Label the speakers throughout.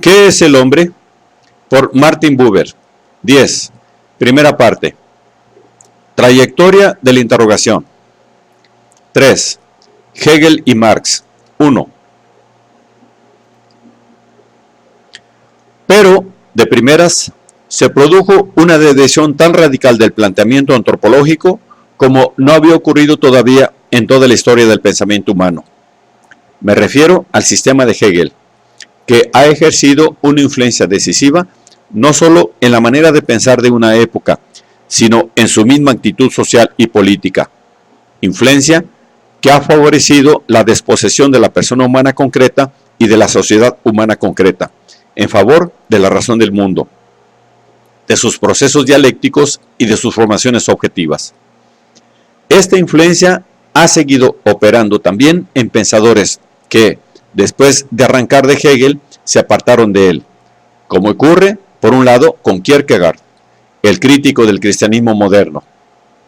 Speaker 1: ¿Qué es el hombre? Por Martin Buber. 10. Primera parte. Trayectoria de la interrogación. 3. Hegel y Marx. 1. Pero, de primeras, se produjo una desviación tan radical del planteamiento antropológico como no había ocurrido todavía en toda la historia del pensamiento humano. Me refiero al sistema de Hegel, que ha ejercido una influencia decisiva no solo en la manera de pensar de una época, sino en su misma actitud social y política. Influencia que ha favorecido la desposesión de la persona humana concreta y de la sociedad humana concreta, en favor de la razón del mundo, de sus procesos dialécticos y de sus formaciones objetivas. Esta influencia ha seguido operando también en pensadores que, después de arrancar de Hegel, se apartaron de él, como ocurre, por un lado, con Kierkegaard, el crítico del cristianismo moderno,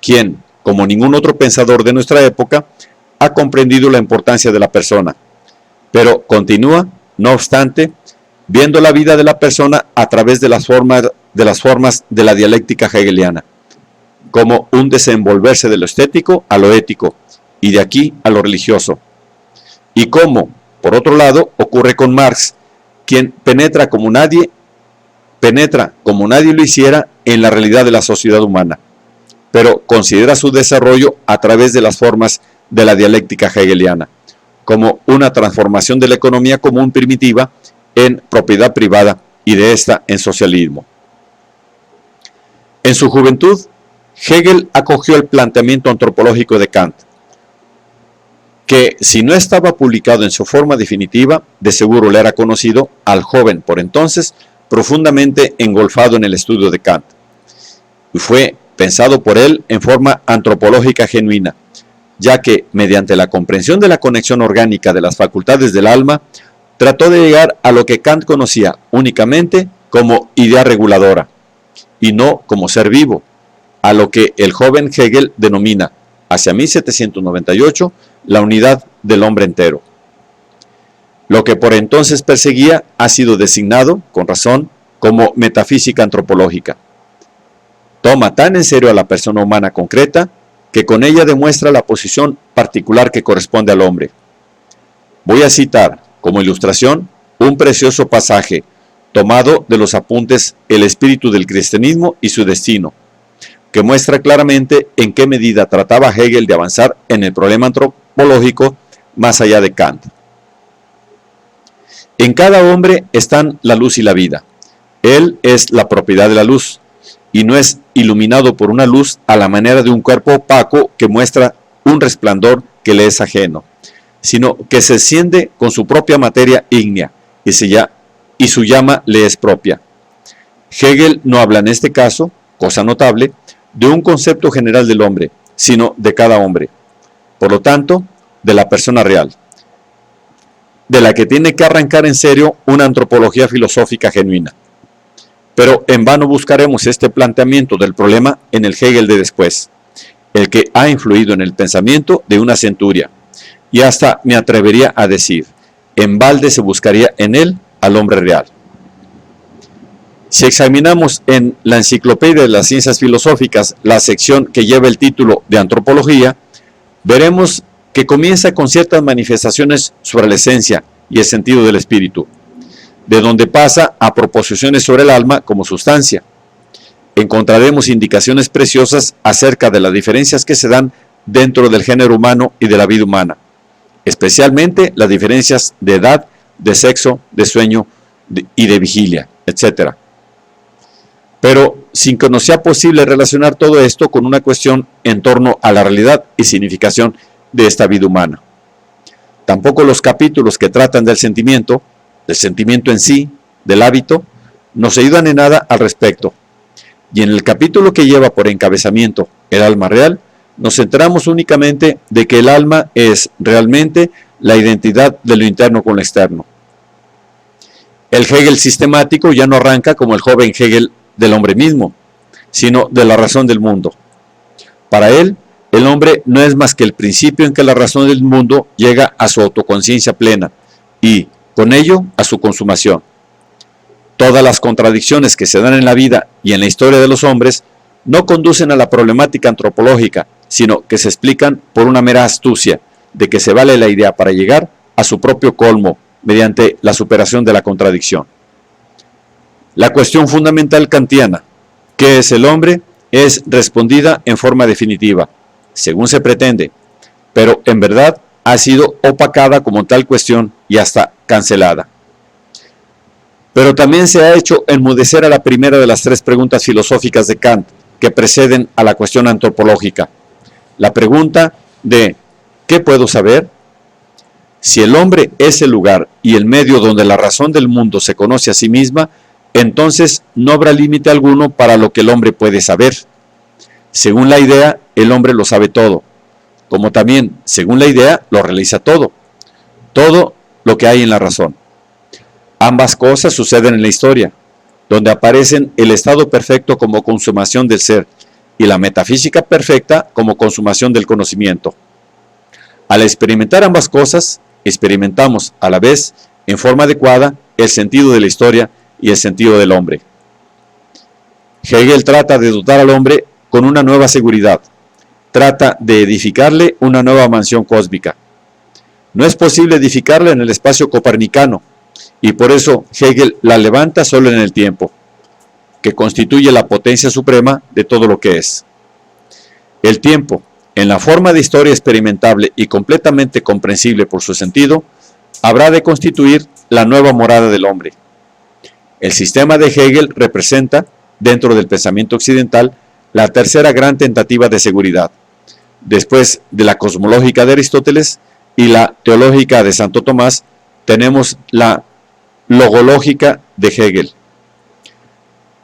Speaker 1: quien, como ningún otro pensador de nuestra época, ha comprendido la importancia de la persona, pero continúa, no obstante, viendo la vida de la persona a través de las formas de la dialéctica hegeliana, como un desenvolverse de lo estético a lo ético, y de aquí a lo religioso. Y como, por otro lado, ocurre con Marx, quien penetra como nadie lo hiciera en la realidad de la sociedad humana, pero considera su desarrollo a través de las formas de la dialéctica hegeliana, como una transformación de la economía común primitiva en propiedad privada y de esta en socialismo. En su juventud, Hegel acogió el planteamiento antropológico de Kant, que si no estaba publicado en su forma definitiva, de seguro le era conocido al joven por entonces profundamente engolfado en el estudio de Kant, y fue pensado por él en forma antropológica genuina, ya que mediante la comprensión de la conexión orgánica de las facultades del alma, trató de llegar a lo que Kant conocía únicamente como idea reguladora, y no como ser vivo, a lo que el joven Hegel denomina, hacia 1798, la unidad del hombre entero. Lo que por entonces perseguía ha sido designado, con razón, como metafísica antropológica. Toma tan en serio a la persona humana concreta que con ella demuestra la posición particular que corresponde al hombre. Voy a citar, como ilustración, un precioso pasaje tomado de los apuntes El espíritu del cristianismo y su destino, que muestra claramente en qué medida trataba Hegel de avanzar en el problema antropológico más allá de Kant. En cada hombre están la luz y la vida. Él es la propiedad de la luz, y no es iluminado por una luz a la manera de un cuerpo opaco que muestra un resplandor que le es ajeno, sino que se enciende con su propia materia ígnea, y su llama le es propia. Hegel no habla en este caso, cosa notable, de un concepto general del hombre, sino de cada hombre. Por lo tanto, de la persona real, de la que tiene que arrancar en serio una antropología filosófica genuina. Pero en vano buscaremos este planteamiento del problema en el Hegel de después, el que ha influido en el pensamiento de una centuria, y hasta me atrevería a decir, en balde se buscaría en él al hombre real. Si examinamos en la Enciclopedia de las Ciencias Filosóficas la sección que lleva el título de Antropología, veremos que comienza con ciertas manifestaciones sobre la esencia y el sentido del espíritu, de donde pasa a proposiciones sobre el alma como sustancia. Encontraremos indicaciones preciosas acerca de las diferencias que se dan dentro del género humano y de la vida humana, especialmente las diferencias de edad, de sexo, de sueño y de vigilia, etc. Pero sin que nos sea posible relacionar todo esto con una cuestión en torno a la realidad y significación de esta vida humana. Tampoco los capítulos que tratan del sentimiento en sí, del hábito, nos ayudan en nada al respecto. Y en el capítulo que lleva por encabezamiento el alma real, nos centramos únicamente de que el alma es realmente la identidad de lo interno con lo externo. El Hegel sistemático ya no arranca como el joven Hegel del hombre mismo, sino de la razón del mundo. Para él, el hombre no es más que el principio en que la razón del mundo llega a su autoconciencia plena y, con ello, a su consumación. Todas las contradicciones que se dan en la vida y en la historia de los hombres no conducen a la problemática antropológica, sino que se explican por una mera astucia de que se vale la idea para llegar a su propio colmo mediante la superación de la contradicción. La cuestión fundamental kantiana, ¿qué es el hombre?, es respondida en forma definitiva, según se pretende, pero en verdad ha sido opacada como tal cuestión y hasta cancelada. Pero también se ha hecho enmudecer a la primera de las tres preguntas filosóficas de Kant que preceden a la cuestión antropológica. La pregunta de ¿qué puedo saber? Si el hombre es el lugar y el medio donde la razón del mundo se conoce a sí misma, entonces no habrá límite alguno para lo que el hombre puede saber. Según la idea, el hombre lo sabe todo, como también, según la idea, lo realiza todo lo que hay en la razón. Ambas cosas suceden en la historia, donde aparecen el estado perfecto como consumación del ser y la metafísica perfecta como consumación del conocimiento. Al experimentar ambas cosas, experimentamos a la vez, en forma adecuada, el sentido de la historia y el sentido del hombre. Hegel trata de dotar al hombre con una nueva seguridad, trata de edificarle una nueva mansión cósmica. No es posible edificarla en el espacio copernicano, y por eso Hegel la levanta solo en el tiempo, que constituye la potencia suprema de todo lo que es. El tiempo, en la forma de historia experimentable y completamente comprensible por su sentido, habrá de constituir la nueva morada del hombre. El sistema de Hegel representa, dentro del pensamiento occidental, la tercera gran tentativa de seguridad, después de la cosmológica de Aristóteles y la teológica de Santo Tomás, tenemos la logológica de Hegel.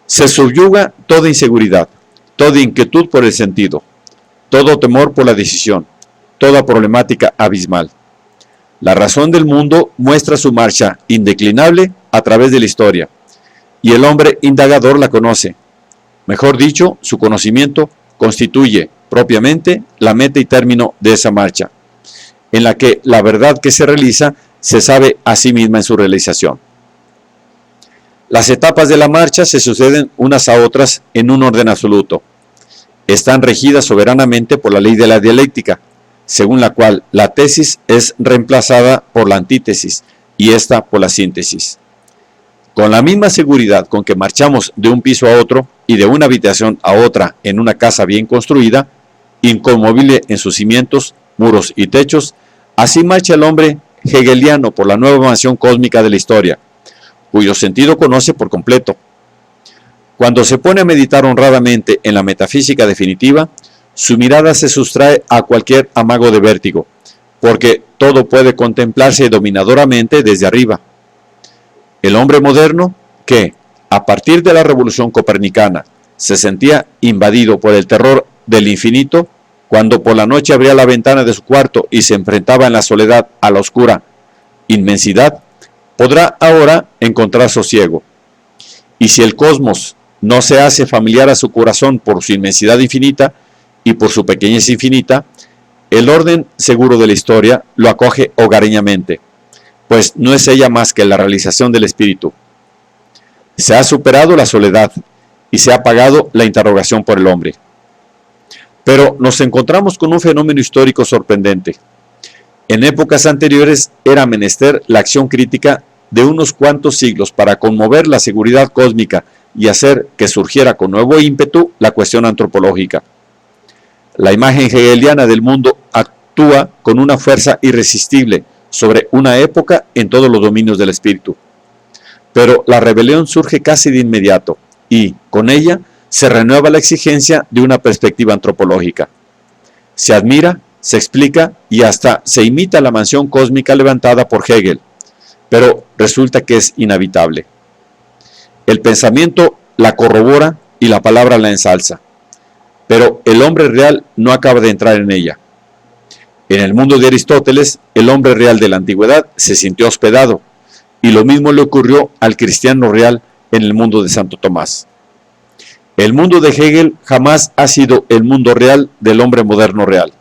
Speaker 1: Se subyuga toda inseguridad, toda inquietud por el sentido, todo temor por la decisión, toda problemática abismal. La razón del mundo muestra su marcha indeclinable a través de la historia, y el hombre indagador la conoce. Mejor dicho, su conocimiento constituye propiamente la meta y término de esa marcha, en la que la verdad que se realiza se sabe a sí misma en su realización. Las etapas de la marcha se suceden unas a otras en un orden absoluto. Están regidas soberanamente por la ley de la dialéctica, según la cual la tesis es reemplazada por la antítesis y esta por la síntesis. Con la misma seguridad con que marchamos de un piso a otro y de una habitación a otra en una casa bien construida, inconmovible en sus cimientos, muros y techos, así marcha el hombre hegeliano por la nueva mansión cósmica de la historia, cuyo sentido conoce por completo. Cuando se pone a meditar honradamente en la metafísica definitiva, su mirada se sustrae a cualquier amago de vértigo, porque todo puede contemplarse dominadoramente desde arriba. El hombre moderno, que, a partir de la revolución copernicana, se sentía invadido por el terror del infinito, cuando por la noche abría la ventana de su cuarto y se enfrentaba en la soledad a la oscura inmensidad, podrá ahora encontrar sosiego. Y si el cosmos no se hace familiar a su corazón por su inmensidad infinita y por su pequeñez infinita, el orden seguro de la historia lo acoge hogareñamente, pues no es ella más que la realización del espíritu. Se ha superado la soledad y se ha apagado la interrogación por el hombre. Pero nos encontramos con un fenómeno histórico sorprendente. En épocas anteriores era menester la acción crítica de unos cuantos siglos para conmover la seguridad cósmica y hacer que surgiera con nuevo ímpetu la cuestión antropológica. La imagen hegeliana del mundo actúa con una fuerza irresistible sobre una época en todos los dominios del espíritu. Pero la rebelión surge casi de inmediato y, con ella, se renueva la exigencia de una perspectiva antropológica. Se admira, se explica y hasta se imita la mansión cósmica levantada por Hegel, pero resulta que es inhabitable. El pensamiento la corrobora y la palabra la ensalza, pero el hombre real no acaba de entrar en ella. En el mundo de Aristóteles, el hombre real de la antigüedad se sintió hospedado, y lo mismo le ocurrió al cristiano real en el mundo de Santo Tomás. El mundo de Hegel jamás ha sido el mundo real del hombre moderno real.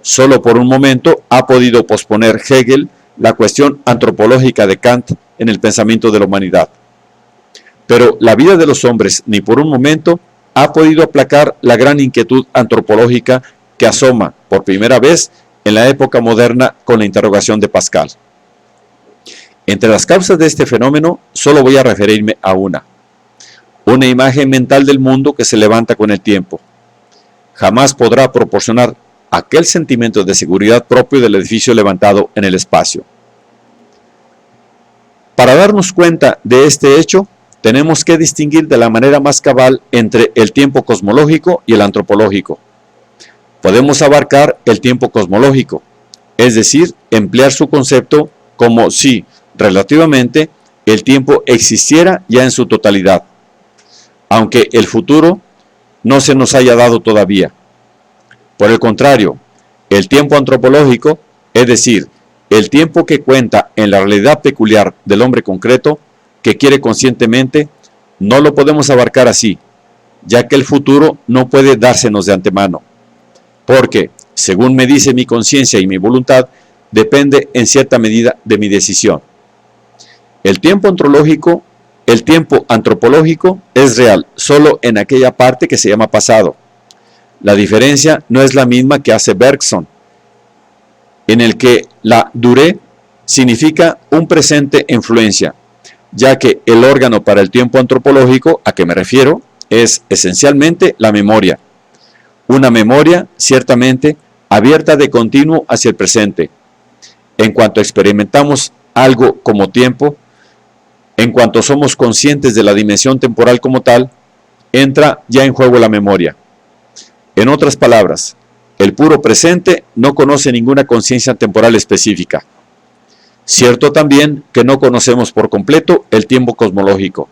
Speaker 1: Solo por un momento ha podido posponer Hegel la cuestión antropológica de Kant en el pensamiento de la humanidad. Pero la vida de los hombres ni por un momento ha podido aplacar la gran inquietud antropológica que asoma por primera vez en la época moderna con la interrogación de Pascal. Entre las causas de este fenómeno solo voy a referirme a una imagen mental del mundo que se levanta con el tiempo. Jamás podrá proporcionar aquel sentimiento de seguridad propio del edificio levantado en el espacio. Para darnos cuenta de este hecho, tenemos que distinguir de la manera más cabal entre el tiempo cosmológico y el antropológico. Podemos abarcar el tiempo cosmológico, es decir, emplear su concepto como si, relativamente, el tiempo existiera ya en su totalidad, aunque el futuro no se nos haya dado todavía. Por el contrario, el tiempo antropológico, es decir, el tiempo que cuenta en la realidad peculiar del hombre concreto, que quiere conscientemente, no lo podemos abarcar así, ya que el futuro no puede dársenos de antemano, porque, según me dice mi conciencia y mi voluntad, depende en cierta medida de mi decisión. El tiempo antropológico es real solo en aquella parte que se llama pasado. La diferencia no es la misma que hace Bergson, en el que la durée significa un presente en fluencia, ya que el órgano para el tiempo antropológico a que me refiero es esencialmente la memoria. Una memoria, ciertamente, abierta de continuo hacia el presente. En cuanto experimentamos algo como tiempo, en cuanto somos conscientes de la dimensión temporal como tal, entra ya en juego la memoria. En otras palabras, el puro presente no conoce ninguna conciencia temporal específica. Cierto también que no conocemos por completo el tiempo cosmológico.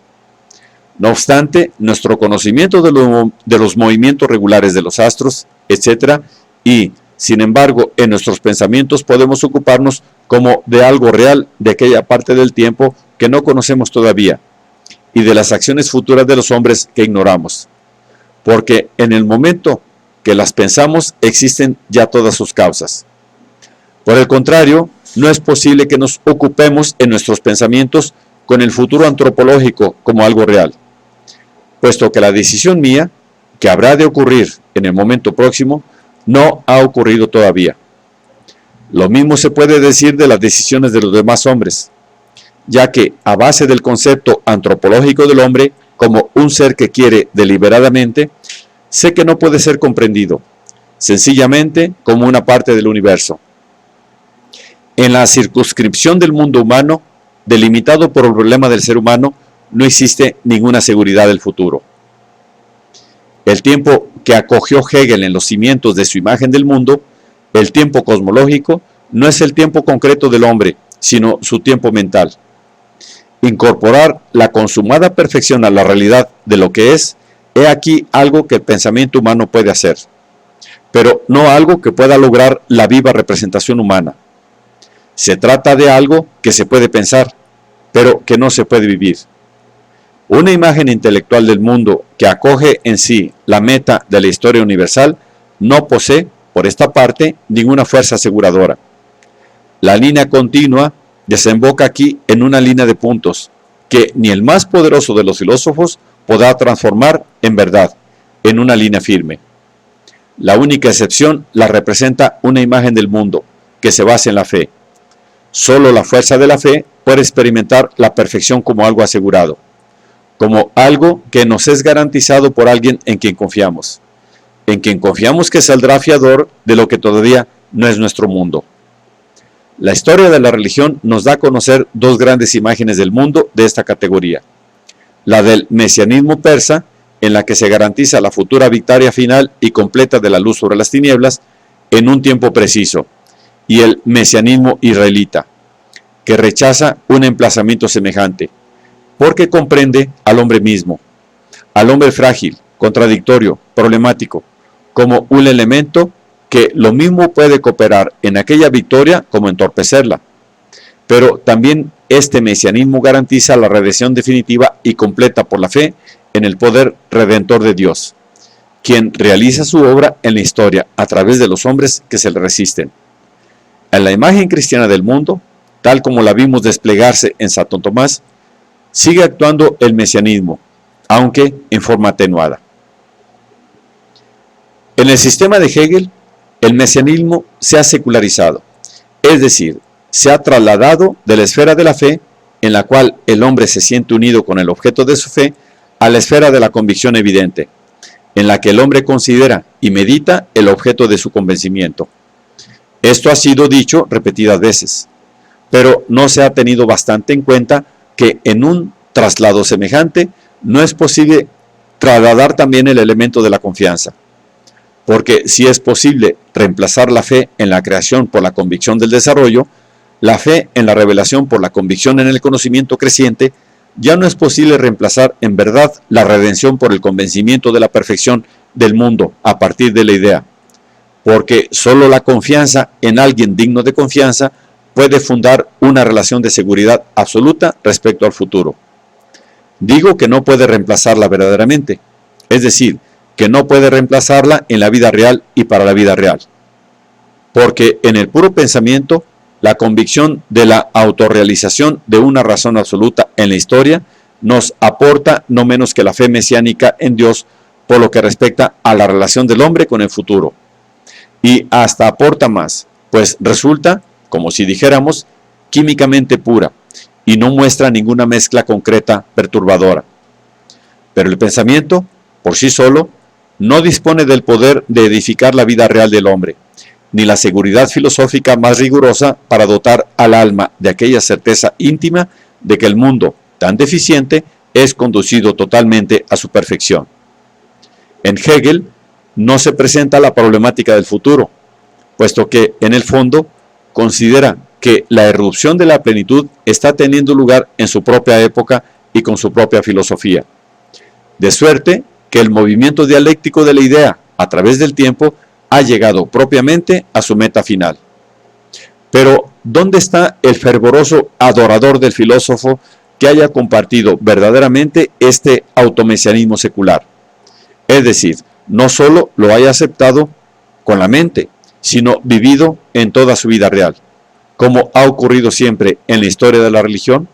Speaker 1: No obstante, nuestro conocimiento de los movimientos regulares de los astros, etc., y, sin embargo, en nuestros pensamientos podemos ocuparnos como de algo real de aquella parte del tiempo que no conocemos todavía, y de las acciones futuras de los hombres que ignoramos, porque en el momento que las pensamos existen ya todas sus causas. Por el contrario, no es posible que nos ocupemos en nuestros pensamientos con el futuro antropológico como algo real, puesto que la decisión mía, que habrá de ocurrir en el momento próximo, no ha ocurrido todavía. Lo mismo se puede decir de las decisiones de los demás hombres, ya que a base del concepto antropológico del hombre como un ser que quiere deliberadamente, sé que no puede ser comprendido, sencillamente como una parte del universo. En la circunscripción del mundo humano, delimitado por el problema del ser humano, no existe ninguna seguridad del futuro. El tiempo que acogió Hegel en los cimientos de su imagen del mundo, el tiempo cosmológico, no es el tiempo concreto del hombre, sino su tiempo mental. Incorporar la consumada perfección a la realidad de lo que es, he aquí algo que el pensamiento humano puede hacer, pero no algo que pueda lograr la viva representación humana. Se trata de algo que se puede pensar, pero que no se puede vivir. Una imagen intelectual del mundo que acoge en sí la meta de la historia universal no posee, por esta parte, ninguna fuerza aseguradora. La línea continua desemboca aquí en una línea de puntos que ni el más poderoso de los filósofos podrá transformar en verdad, en una línea firme. La única excepción la representa una imagen del mundo que se basa en la fe. Solo la fuerza de la fe puede experimentar la perfección como algo asegurado, como algo que nos es garantizado por alguien en quien confiamos que saldrá fiador de lo que todavía no es nuestro mundo. La historia de la religión nos da a conocer dos grandes imágenes del mundo de esta categoría. La del mesianismo persa, en la que se garantiza la futura victoria final y completa de la luz sobre las tinieblas en un tiempo preciso, y el mesianismo israelita, que rechaza un emplazamiento semejante, porque comprende al hombre mismo, al hombre frágil, contradictorio, problemático, como un elemento que lo mismo puede cooperar en aquella victoria como entorpecerla. Pero también este mesianismo garantiza la redención definitiva y completa por la fe en el poder redentor de Dios, quien realiza su obra en la historia a través de los hombres que se le resisten. En la imagen cristiana del mundo, tal como la vimos desplegarse en Santo Tomás, sigue actuando el mesianismo, aunque en forma atenuada. En el sistema de Hegel, el mesianismo se ha secularizado, es decir, se ha trasladado de la esfera de la fe, en la cual el hombre se siente unido con el objeto de su fe, a la esfera de la convicción evidente, en la que el hombre considera y medita el objeto de su convencimiento. Esto ha sido dicho repetidas veces, pero no se ha tenido bastante en cuenta que en un traslado semejante no es posible trasladar también el elemento de la confianza, porque si es posible reemplazar la fe en la creación por la convicción del desarrollo, la fe en la revelación por la convicción en el conocimiento creciente, ya no es posible reemplazar en verdad la redención por el convencimiento de la perfección del mundo a partir de la idea, porque solo la confianza en alguien digno de confianza puede fundar una relación de seguridad absoluta respecto al futuro. Digo que no puede reemplazarla verdaderamente, es decir, que no puede reemplazarla en la vida real y para la vida real, porque en el puro pensamiento, la convicción de la autorrealización de una razón absoluta en la historia nos aporta no menos que la fe mesiánica en Dios por lo que respecta a la relación del hombre con el futuro. Y hasta aporta más, pues resulta, como si dijéramos, químicamente pura y no muestra ninguna mezcla concreta perturbadora. Pero el pensamiento, por sí solo, no dispone del poder de edificar la vida real del hombre, ni la seguridad filosófica más rigurosa para dotar al alma de aquella certeza íntima de que el mundo, tan deficiente, es conducido totalmente a su perfección. En Hegel no se presenta la problemática del futuro, puesto que, en el fondo, considera que la irrupción de la plenitud está teniendo lugar en su propia época y con su propia filosofía. De suerte que el movimiento dialéctico de la idea, a través del tiempo, ha llegado propiamente a su meta final. Pero, ¿dónde está el fervoroso adorador del filósofo que haya compartido verdaderamente este automesianismo secular? Es decir, no solo lo haya aceptado con la mente, sino vivido en toda su vida real, como ha ocurrido siempre en la historia de la religión.